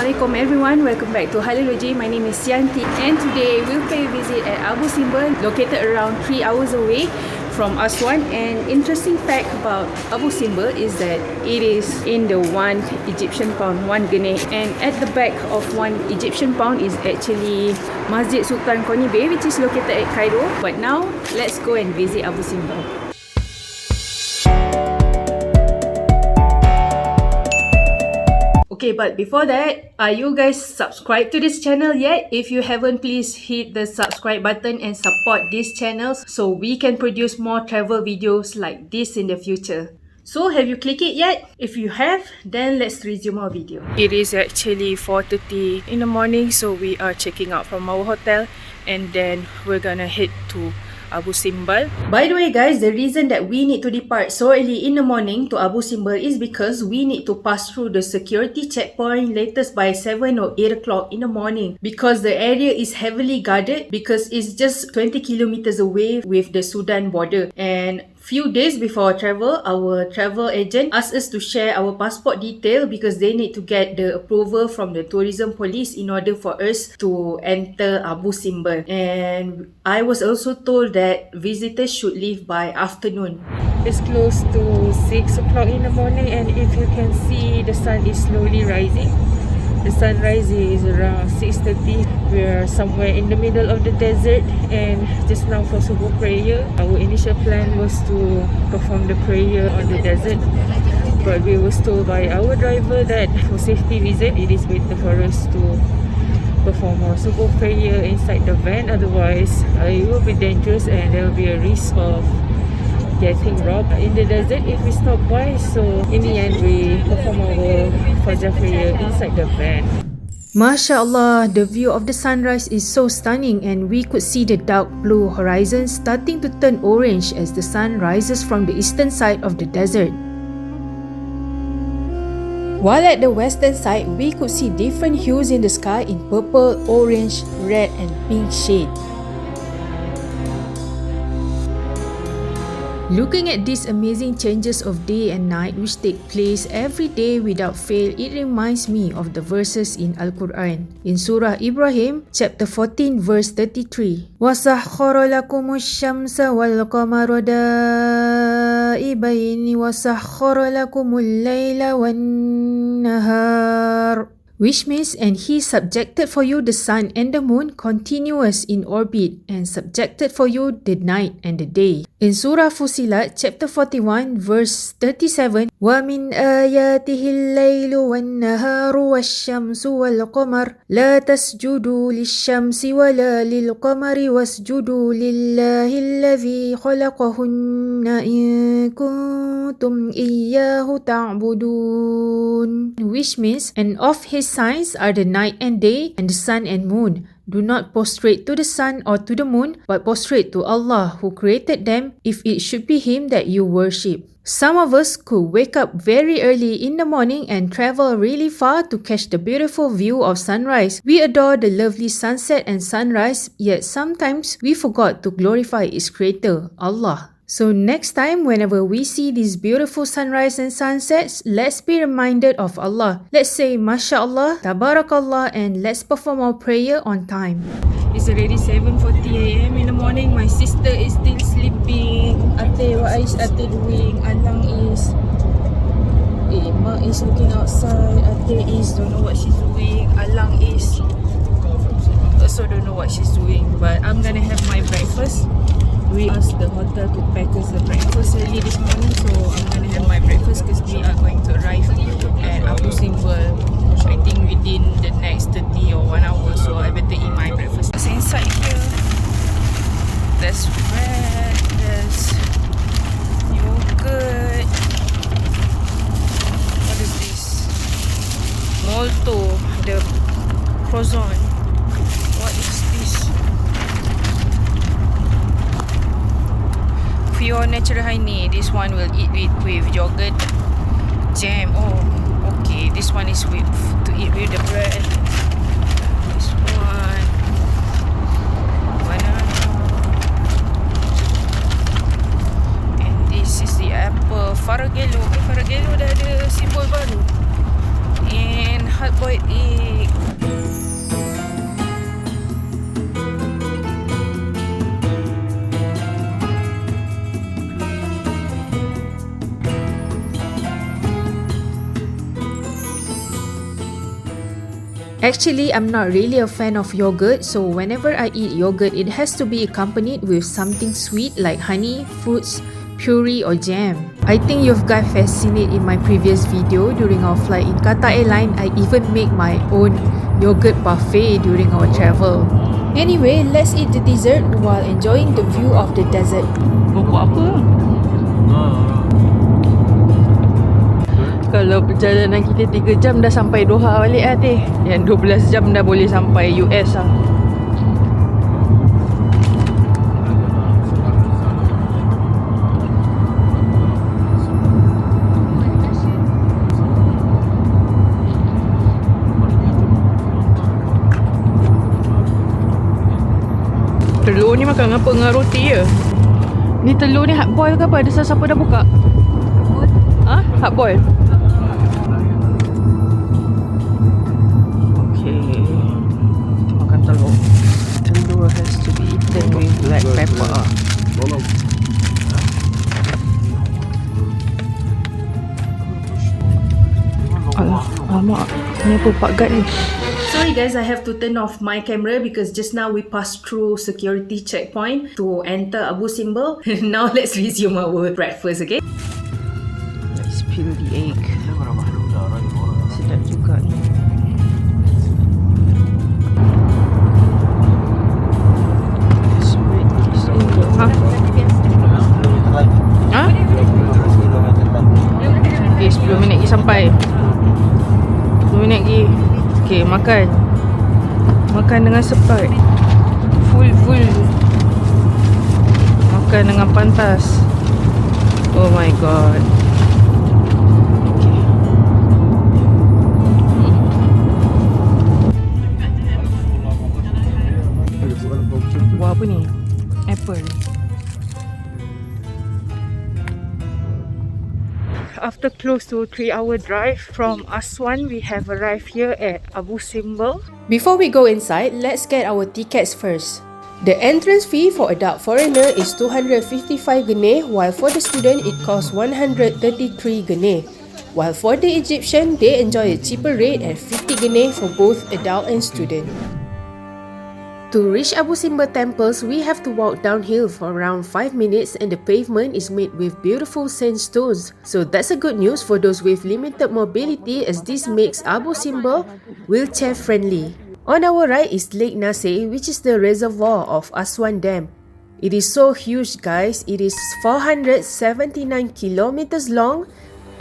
Assalamualaikum everyone, welcome back to Halilogy. My name is Sianti and today we'll pay a visit at Abu Simbel, located around 3 hours away from Aswan. And interesting fact about Abu Simbel is that it is in the one Egyptian pound, one gene, and at the back of one Egyptian pound is actually Masjid Sultan Qaboos, which is located at Cairo. But now let's go and visit Abu Simbel. Okay, but before that, are you guys subscribed to this channel yet? If you haven't, please hit the subscribe button and support this channel so we can produce more travel videos like this in the future. So, have you clicked it yet? If you have, then let's resume our video. It is actually 4:30 in the morning, so we are checking out from our hotel and then we're gonna head to Abu Simbel. By the way guys, the reason that we need to depart so early in the morning to Abu Simbel is because we need to pass through the security checkpoint latest by 7 or 8 o'clock in the morning, because the area is heavily guarded because it's just 20 kilometers away with the Sudan border. And few days before our travel agent asked us to share our passport detail because they need to get the approval from the tourism police in order for us to enter Abu Simbel. And I was also told that visitors should leave by afternoon. It's close to 6 o'clock in the morning, and if you can see, the sun is slowly rising. The sunrise is around 6:30. We are somewhere in the middle of the desert, and just now for subuh prayer, our initial plan was to perform the prayer on the desert, but we were told by our driver that for safety reason it is better for us to perform our subuh prayer inside the van. Otherwise it will be dangerous and there will be a risk of getting robbed in the desert if we stop by. So in the end we perform our Fajr prayer inside the van. MashaAllah, the view of the sunrise is so stunning, and we could see the dark blue horizon starting to turn orange as the sun rises from the eastern side of the desert. While at the western side, we could see different hues in the sky in purple, orange, red and pink shade. Looking at these amazing changes of day and night which take place every day without fail, it reminds me of the verses in Al-Quran. In Surah Ibrahim, chapter 14, verse 33. وَسَخَّرَ لَكُمُ الشَّمْسَ وَالْقَمَرَ دَائِبَيْنِ وَسَخَّرَ لَكُمُ اللَّيْلَ وَالنَّهَارَ, which means, and he subjected for you the sun and the moon continuous in orbit, and subjected for you the night and the day. In Surah Fusilat, chapter 41, verse 37, وَمِنْ آيَاتِهِ اللَّيْلُ وَالنَّهَارُ وَالشَّمْسُ وَالْقَمَرُ لَا تَسْجُدُوا لِلشَّمْسِ وَلَا لِلْقَمَرِ وَاسْجُدُوا لِلَّهِ الَّذِي خَلَقَهُنَّ إِن كُنتُمْ إِيَّاهُ تَعْبُدُونَ, which means, and of his signs are the night and day and the sun and moon. Do not prostrate to the sun or to the moon, but prostrate to Allah who created them, if it should be him that you worship. Some of us could wake up very early in the morning and travel really far to catch the beautiful view of sunrise. We adore the lovely sunset and sunrise, yet sometimes we forgot to glorify its creator, Allah. So next time, whenever we see these beautiful sunrise and sunsets, let's be reminded of Allah. Let's say MashaAllah, Tabarakallah, and let's perform our prayer on time. It's already 7:40 AM in the morning. My sister is still sleeping. Ate, what is Ate doing? Alang is... Ma is looking outside. Ate is don't know what she's doing. Alang is also don't know what she's doing. But I'm gonna have my breakfast. We asked the hotel to pack us the breakfast early this morning, so I'm gonna have my breakfast because we are going to arrive at Abu Simbel, I think within the next 30 or 1 hour, so I better eat my breakfast. So inside here, there's bread, there's yogurt. What is this? Molto, the croissant. What is this? Pure natural honey. This one will eat with yogurt, jam. Oh, okay. This one is with to eat with the bread. This one, banana, and this is the apple. Faragelo. Faragelo dah ada simbol baru. And hard boiled egg. Actually, I'm not really a fan of yogurt, so whenever I eat yogurt, it has to be accompanied with something sweet like honey, fruits, puree or jam. I think you've got fascinated in my previous video during our flight in Qatar Airlines. I even make my own yogurt buffet during our travel. Anyway, let's eat the dessert while enjoying the view of the desert. Buat apa? Kalau perjalanan kita 3 jam dah sampai Doha balik lah teh. Yang 12 jam dah boleh sampai US lah. Telur ni makan apa dengan roti je? Ni telur ni hard boil ke apa? Ada siapa dah buka? Ha? Hard boil? Okay. Kita makan telur. Telur has to be eaten with black pepper. Alamak. Ni apa Pak Gad ni? Sorry guys, I have to turn off my camera because just now we passed through security checkpoint to enter Abu Simbel. Now let's resume our breakfast, okay? Let's peel the egg. Sedap juga ni. Ha? Ha? Okay, 10 minit lagi sampai. 10 minit lagi. Okay, makan. Makan dengan cepat. Full. Makan dengan pantas. Oh my god. Okay. Buat apa ni? Apple. After close to 3-hour drive from Aswan, we have arrived here at Abu Simbel. Before we go inside, let's get our tickets first. The entrance fee for adult foreigner is 255 Ghanaian, while for the student it costs 133 Ghanaian. While for the Egyptian, they enjoy a cheaper rate at 50 Ghanaian for both adult and student. To reach Abu Simbel temples, we have to walk downhill for around 5 minutes and the pavement is made with beautiful sandstones. So that's a good news for those with limited mobility as this makes Abu Simbel wheelchair friendly. On our right is Lake Nasser, which is the reservoir of Aswan Dam. It is so huge guys, it is 479 kilometers long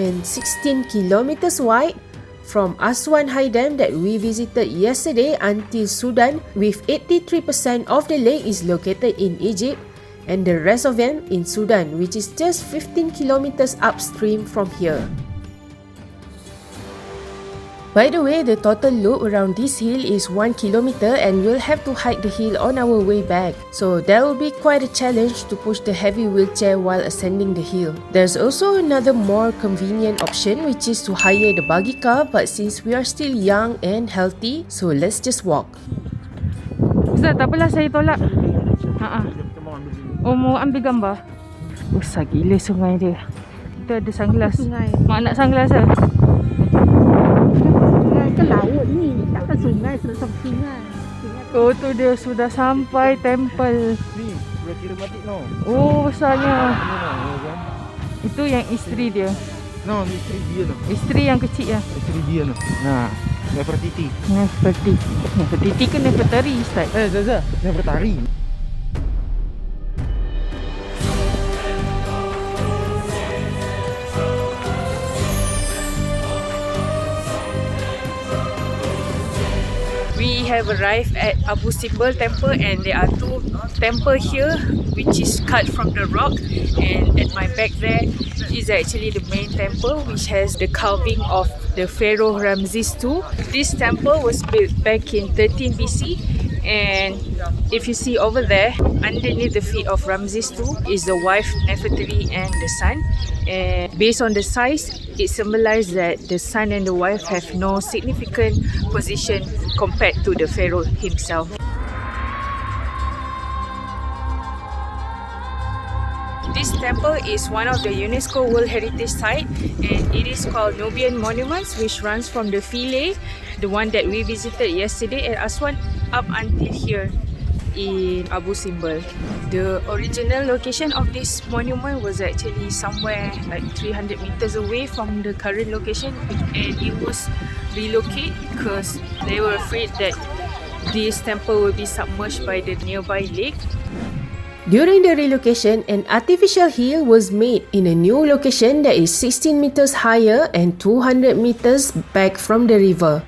and 16 kilometers wide. From Aswan High Dam that we visited yesterday until Sudan, with 83% of the lake is located in Egypt and the rest of them in Sudan, which is just 15 kilometers upstream from here. By the way, the total loop around this hill is 1 kilometer and we'll have to hike the hill on our way back. So that will be quite a challenge to push the heavy wheelchair while ascending the hill. There's also another more convenient option, which is to hire the buggy car, but since we are still young and healthy, so let's just walk. Ustaz, tak apalah saya tolak. Oh, mau ambil gambar? Besar gila sungai dia. Kita ada sunglass. Mak nak sunglass ke? Ke laut ni, takkan sungai, selesai sungai. Oh, tu dia sudah sampai temple. Ni, sudah kira batik no. Oh, besarnya. Itu yang isteri dia. No, ni isteri dia no. Isteri yang kecil ya. Isteri dia no. Nah, Nefertiti. Nefertiti ke Nefertari, Ustaz? Zaza, Nefertari. We have arrived at Abu Simbel temple and there are two temples here which is cut from the rock, and at my back there is actually the main temple which has the carving of the Pharaoh Ramses II. This temple was built back in 13 BC, and if you see over there underneath the feet of Ramses II is the wife Nefertari and the son, and based on the size it symbolizes that the son and the wife have no significant position compared to the Pharaoh himself. This temple is one of the UNESCO World Heritage Site, and it is called Nubian Monuments, which runs from the Philae, the one that we visited yesterday at Aswan, up until here in Abu Simbel. The original location of this monument was actually somewhere like 300 meters away from the current location, and it was relocated because they were afraid that this temple will be submerged by the nearby lake. During the relocation, an artificial hill was made in a new location that is 16 meters higher and 200 meters back from the river.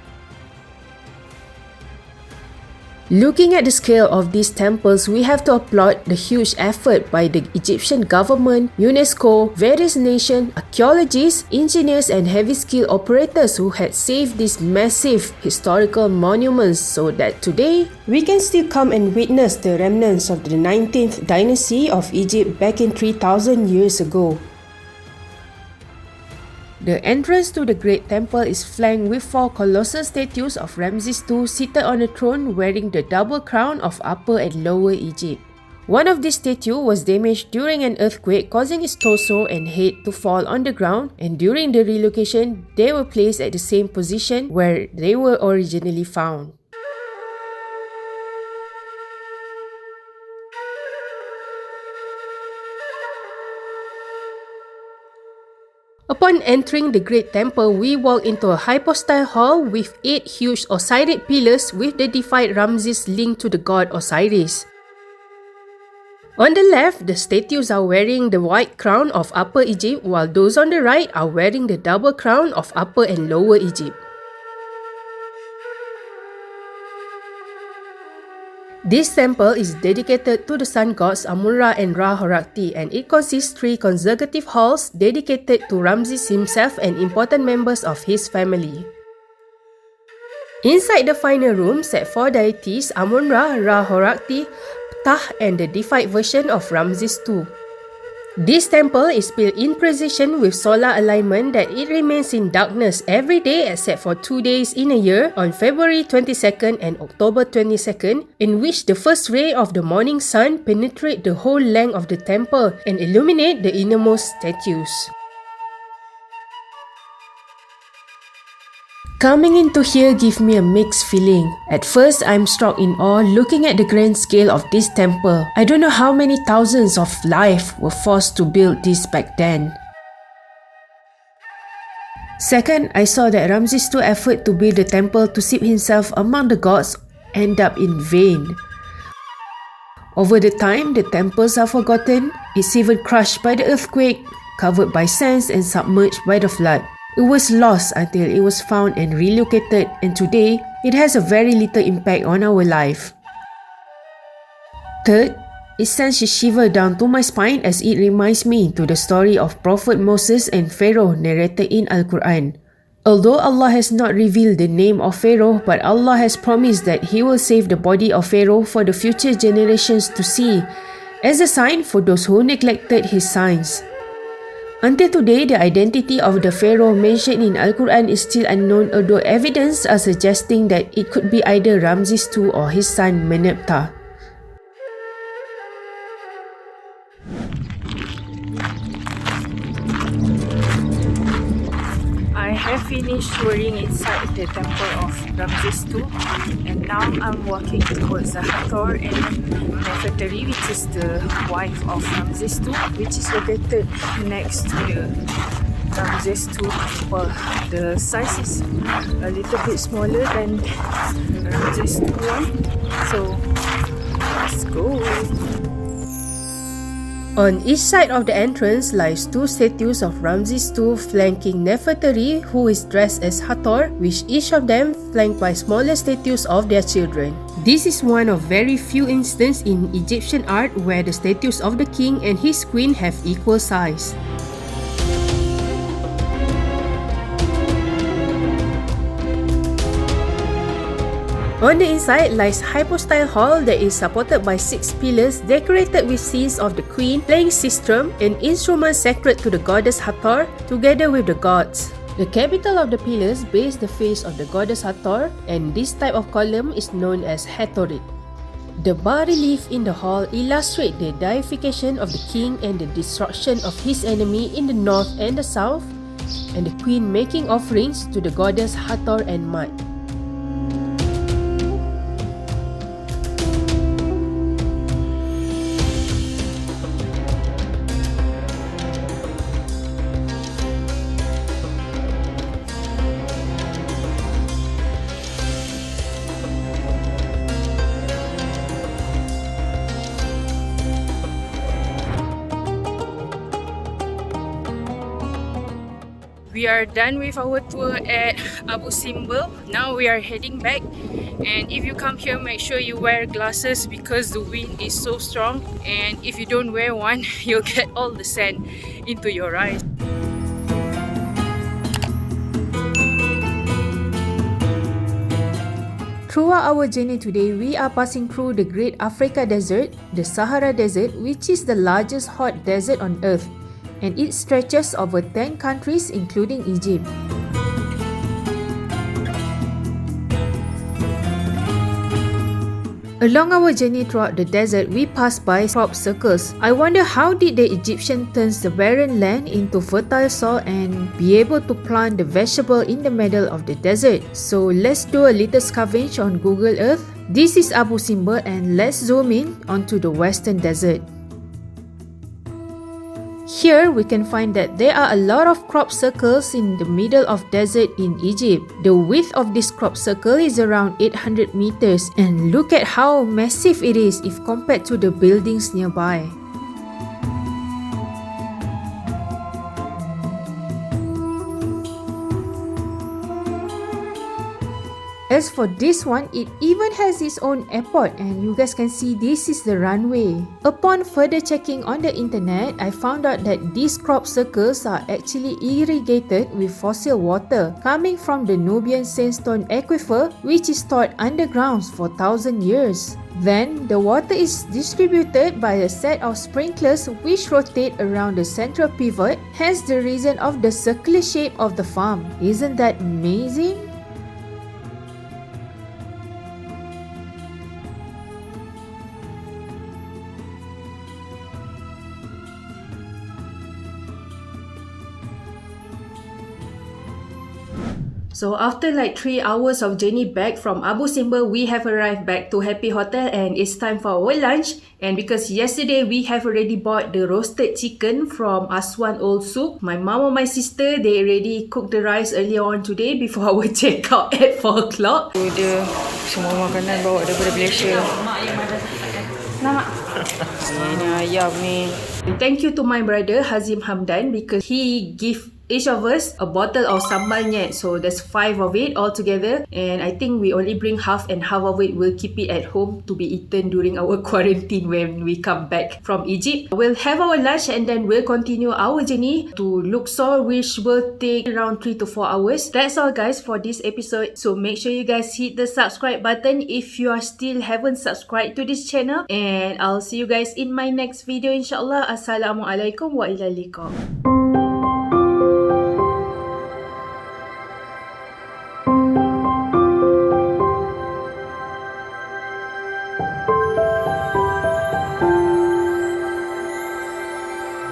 Looking at the scale of these temples, we have to applaud the huge effort by the Egyptian government, UNESCO, various nations, archaeologists, engineers and heavy skill operators who had saved these massive historical monuments so that today, we can still come and witness the remnants of the 19th dynasty of Egypt back in 3000 years ago. The entrance to the Great Temple is flanked with 4 colossal statues of Ramses II seated on a throne wearing the double crown of Upper and Lower Egypt. One of these statues was damaged during an earthquake, causing its torso and head to fall on the ground, and during the relocation, they were placed at the same position where they were originally found. Upon entering the Great Temple, we walk into a hypostyle hall with 8 huge Osirid pillars with the deified Ramses linked to the god Osiris. On the left, the statues are wearing the white crown of Upper Egypt, while those on the right are wearing the double crown of Upper and Lower Egypt. This temple is dedicated to the sun gods Amun-Ra and Ra-Horakhti, and it consists 3 consecutive halls dedicated to Ramses himself and important members of his family. Inside the final room sat 4 deities Amun-Ra, Ra-Horakhti, Ptah and the deified version of Ramses II. This temple is built in precision with solar alignment that it remains in darkness every day except for 2 days in a year on February 22nd and October 22nd, in which the first ray of the morning sun penetrate the whole length of the temple and illuminate the innermost statues. Coming into here gives me a mixed feeling. At first, I'm struck in awe looking at the grand scale of this temple. I don't know how many thousands of lives were forced to build this back then. Second, I saw that Ramses II's effort to build the temple to seat himself among the gods end up in vain. Over the time, the temples are forgotten. It's even crushed by the earthquake, covered by sands and submerged by the flood. It was lost until it was found and relocated, and today, it has a very little impact on our life. Third, it sends a shiver down to my spine as it reminds me to the story of Prophet Moses and Pharaoh narrated in Al-Quran. Although Allah has not revealed the name of Pharaoh, but Allah has promised that He will save the body of Pharaoh for the future generations to see, as a sign for those who neglected his signs. Until today, the identity of the pharaoh mentioned in Al-Quran is still unknown, although evidence are suggesting that it could be either Ramses II or his son Meneptah. I have finished touring inside the temple of Ramses II, and now I'm walking towards the Hathor and Nefertari, which is the wife of Ramses II, which is located next to the Ramses II temple. The size is a little bit smaller than Ramses II one, so let's go. On each side of the entrance lies 2 statues of Ramses II flanking Nefertari, who is dressed as Hathor, with each of them flanked by smaller statues of their children. This is one of very few instances in Egyptian art where the statues of the king and his queen have equal size. On the inside lies hypostyle hall that is supported by 6 pillars decorated with scenes of the queen playing sistrum, an instrument sacred to the goddess Hathor, together with the gods. The capital of the pillars bears the face of the goddess Hathor, and this type of column is known as Hathorit. The bas-relief in the hall illustrate the deification of the king and the destruction of his enemy in the north and the south, and the queen making offerings to the goddess Hathor and Mat. We are done with our tour at Abu Simbel. Now we are heading back, and if you come here, make sure you wear glasses because the wind is so strong, and if you don't wear one, you'll get all the sand into your eyes. Throughout our journey today, we are passing through the Great Africa Desert, the Sahara Desert, which is the largest hot desert on earth, and it stretches over 10 countries including Egypt. Along our journey throughout the desert, we passed by crop circles. I wonder how did the Egyptian turn the barren land into fertile soil and be able to plant the vegetable in the middle of the desert. So let's do a little scavenge on Google Earth. This is Abu Simbel, and let's zoom in onto the western desert. Here we can find that there are a lot of crop circles in the middle of desert in Egypt. The width of this crop circle is around 800 meters, and look at how massive it is if compared to the buildings nearby. As for this one, it even has its own airport, and you guys can see this is the runway. Upon further checking on the internet, I found out that these crop circles are actually irrigated with fossil water coming from the Nubian sandstone aquifer, which is stored underground for 1,000 years. Then, the water is distributed by a set of sprinklers which rotate around the central pivot, hence the reason of the circular shape of the farm. Isn't that amazing? So after like 3 hours of journey back from Abu Simbel, we have arrived back to Happy Hotel and it's time for our lunch. And because yesterday we have already bought the roasted chicken from Aswan Old Souk, my mom and my sister, they already cooked the rice earlier on today before our check out at 4 o'clock. Dia semua makanan bawa daripada Malaysia. Ini ayam ni. Thank you to my brother Hazim Hamdan because he give each of us a bottle of sambal nyet. So there's 5 of it all together, and I think we only bring half, and half of it we'll keep it at home to be eaten during our quarantine when we come back from Egypt. We'll have our lunch and then we'll continue our journey to Luxor, which will take around 3 to 4 hours. That's all guys for this episode. So make sure you guys hit the subscribe button if you are still haven't subscribed to this channel, and I'll see you guys in my next video inshallah. Assalamualaikum wa ilal liqa.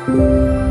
Thank you.